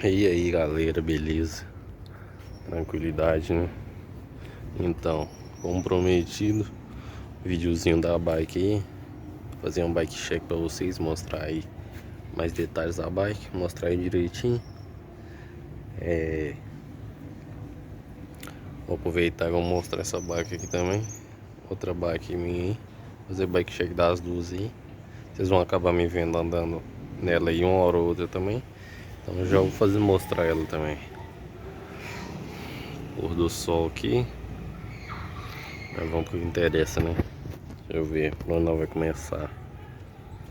E aí galera, beleza? Tranquilidade, né? Então, como prometido, videozinho da bike aí. Fazer um bike check pra vocês, mostrar aí mais detalhes da bike, mostrar aí direitinho. Vou aproveitar e vou mostrar essa bike aqui também. Outra bike minha aí. Fazer bike check das duas aí. Vocês vão acabar me vendo andando nela aí uma hora ou outra também. Então já vou mostrar ela também. Pôr do sol aqui. Mas vamos pro que interessa, né? Deixa eu ver por onde nós vai começar.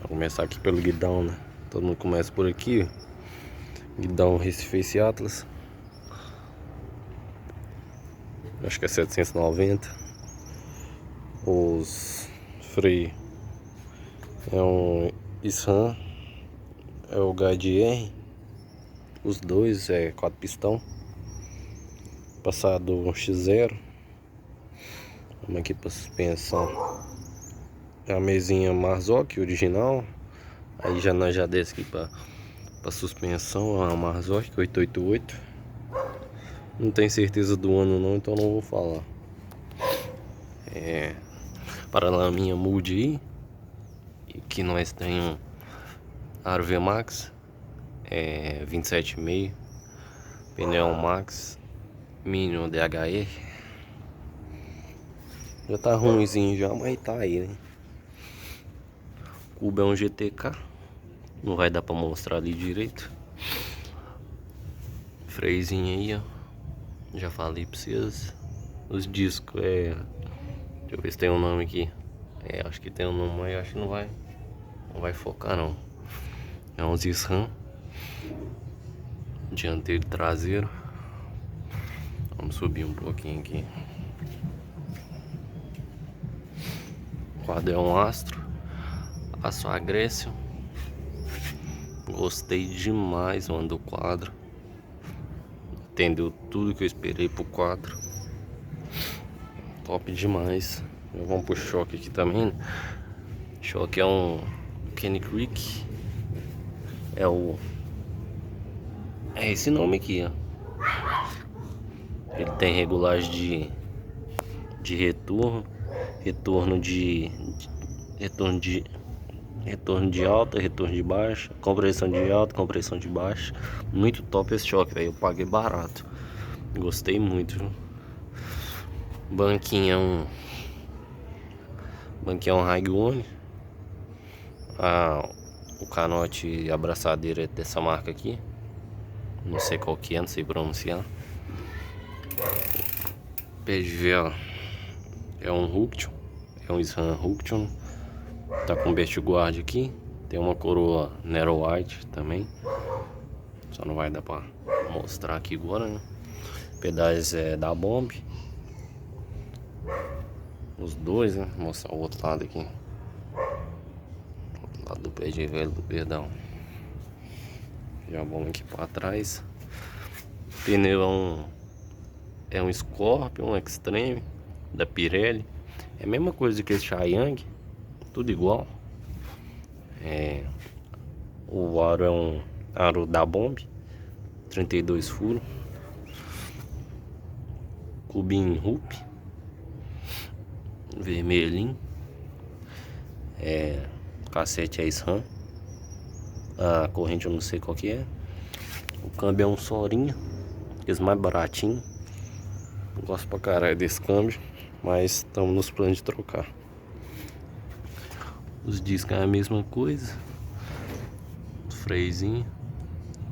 Vou começar aqui pelo guidão, né? Todo mundo começa por aqui, ó. Guidão Recife Atlas. Acho que é 790. Os freios é um SRAM. É o Guide R. Os dois é 4 pistão. Passado um X0. Vamos aqui para suspensão. É a mesinha Marzocchi original. Aí nós já desce aqui para suspensão, a Marzocchi 888. Não tenho certeza do ano não, então não vou falar. Paralaminha Mood aí. E aqui nós temos Aro V Max 27,5. Pneu Max Minion DHR. Já tá ruimzinho já, mas tá aí, né? Cubo é um GTK. Não vai dar pra mostrar ali direito. Freizinho aí, ó. Já falei pra vocês. Os discos deixa eu ver se tem um nome aqui. Acho que tem um nome, mas acho que não vai focar não. É uns SRAM. Dianteiro e traseiro. Vamos subir um pouquinho aqui. O quadro é um Astro. Aço Agressio. Gostei demais, mano, do quadro. Entendeu tudo que eu esperei pro quadro. Top demais. Vamos pro choque aqui também. Choque é um Kenny Creek. É esse nome aqui, ó. Ele tem regulagem de retorno. Retorno de alta, retorno de baixa, compressão de alta, compressão de baixa. Muito top esse choque, velho. Eu paguei barato. Gostei muito, viu? Banquinho é um Ragone. O canote e a abraçadeira é dessa marca aqui. Não sei qual que é, não sei pronunciar. Pé de vela é um Ruction. É um SRAM Ruction. Tá com Best Guard aqui. Tem uma coroa Nero White também. Só não vai dar pra mostrar aqui agora, né? Pedais da Bomb. Os dois, né? Vou mostrar o outro lado aqui. O lado do pé de velho, do perdão. Já vamos aqui pra trás. O pneu é um Scorpion Extreme da Pirelli. É a mesma coisa que esse Chayang. Tudo igual. O aro é um aro da Bomb. 32 furos. Cubinho Rup. Vermelhinho. Cassete é SRAM. A corrente eu não sei qual que é. O câmbio é um Sorinha. Aqueles mais baratinho. Gosto pra caralho desse câmbio. Mas estamos nos planos de trocar. Os discos é a mesma coisa. Freizinho.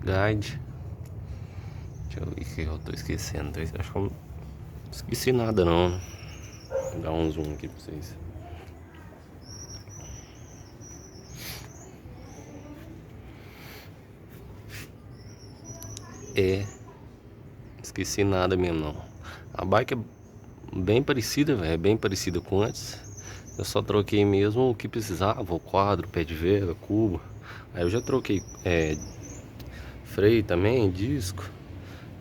Guide. Deixa eu ver o que eu tô esquecendo. Acho que eu não esqueci nada não. Vou dar um zoom aqui pra vocês. Esqueci nada mesmo não. A bike é bem parecida, velho. É bem parecida com antes. Eu só troquei mesmo o que precisava. O quadro, pé de vela, cubo. Aí eu já troquei freio também, disco.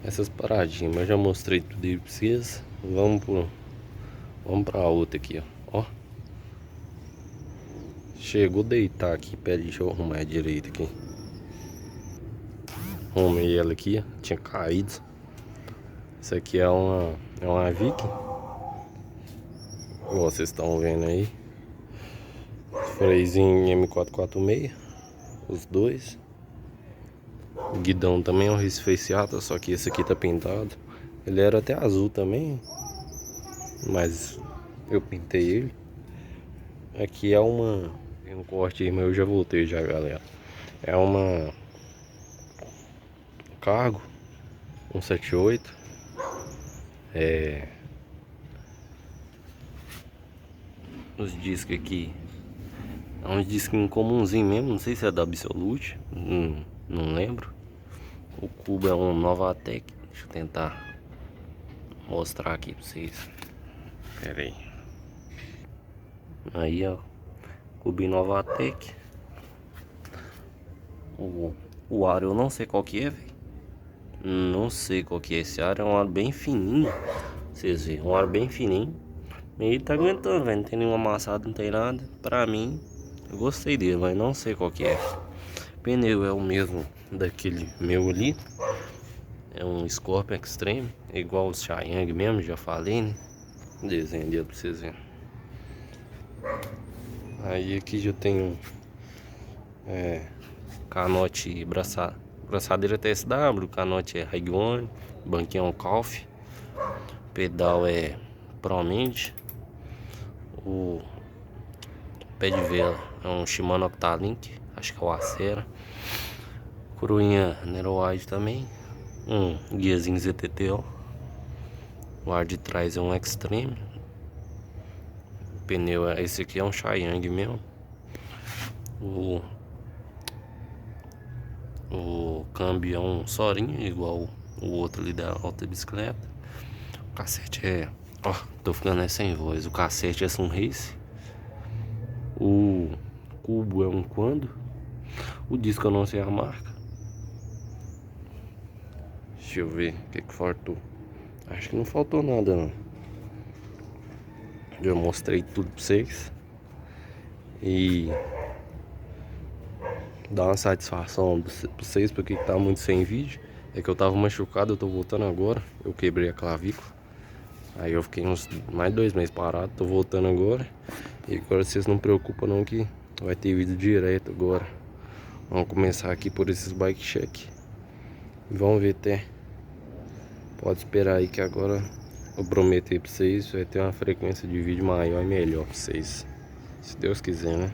Essas paradinhas. Mas já mostrei tudo aí pra vocês. Vamos pra outra aqui, ó. Chegou a deitar aqui. Pera, deixa eu arrumar a direita aqui. arrumei ela aqui, tinha caído. Isso aqui é uma Viking, igual vocês estão vendo aí. Freizinho M446, os dois. O guidão também é um Race só que esse aqui tá pintado. Ele era até azul também, mas eu pintei ele. Aqui é tem um corte aí, mas eu já voltei já, galera. É uma Cargo 178. Os discos aqui é uns discos incomumzinho mesmo, não sei se é da Absolute, não lembro. O cubo é um Novatec, deixa eu tentar mostrar aqui pra vocês. Pera aí. Aí, ó, cubo Novatec. O aro eu não sei qual que é, velho. Não sei qual que é esse aro, é um aro bem fininho. Vocês veem, um aro bem fininho. E ele tá aguentando, velho, não tem nenhum amassado, não tem nada. Pra mim, eu gostei dele, mas não sei qual que é. Pneu é o mesmo daquele meu ali. É um Scorpion Extreme, igual o Xiang mesmo, já falei, né? Desenho dele pra vocês verem. Aí aqui já tem canote braçadeira TSW, canote é Raigone, banquinho é um Calf, pedal é ProMind, o pé de vela é um Shimano Octalink, acho que é o Acera, coroinha Nerowide também, um guiazinho ZTT, ó. O ar de trás é um Extreme, o pneu esse aqui é um Xiang mesmo. O câmbio é um Sorinho, igual o outro ali da outra bicicleta. O cassete ó, tô ficando sem voz. O cassete é Sunrace. O cubo é um Quando. O disco eu não sei a marca. Deixa eu ver o que faltou. Acho que não faltou nada, não. Já mostrei tudo pra vocês. E dá uma satisfação pra vocês, porque tá muito sem vídeo. É que eu tava machucado, eu tô voltando agora. Eu quebrei a clavícula. Aí eu fiquei mais de 2 meses parado, tô voltando agora. E agora vocês não preocupam não que vai ter vídeo direto agora. Vamos começar aqui por esses bike check. Vamos ver até. Pode esperar aí que agora eu prometo aí pra vocês, vai ter uma frequência de vídeo maior e melhor pra vocês. Se Deus quiser, né?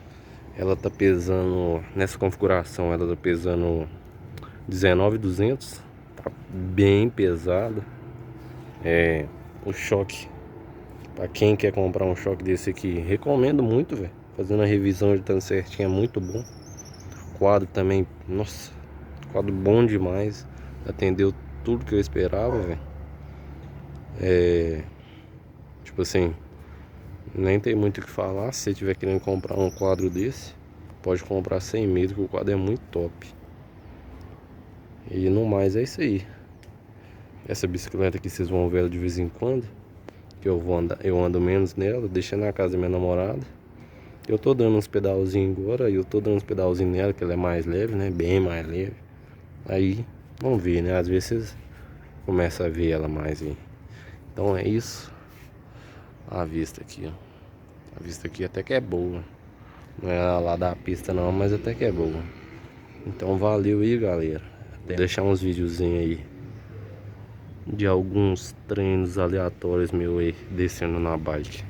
Ela tá pesando, nessa configuração, ela tá pesando 19.200. Tá bem pesada. O choque, pra quem quer comprar um choque desse aqui, recomendo muito, velho. Fazendo a revisão de tanto certinho é muito bom. Quadro também, nossa, quadro bom demais. Atendeu tudo que eu esperava, velho. Tipo assim, nem tem muito o que falar. Se você tiver querendo comprar um quadro desse, pode comprar sem medo, que o quadro é muito top. E no mais é isso aí. Essa bicicleta aqui vocês vão ver ela de vez em quando, que eu ando menos nela, deixei na casa da minha namorada. Eu tô dando uns pedalzinhos agora, eu tô dando uns pedalzinhos nela, que ela é mais leve, né? Bem mais leve. Aí, vamos ver, né? Às vezes vocês começam a ver ela mais aí. Então é isso. A vista aqui, ó. A vista aqui até que é boa. Não é lá da pista não, mas até que é boa. Então valeu aí, galera. Vou deixar uns videozinhos aí de alguns treinos aleatórios meu aí descendo na bike.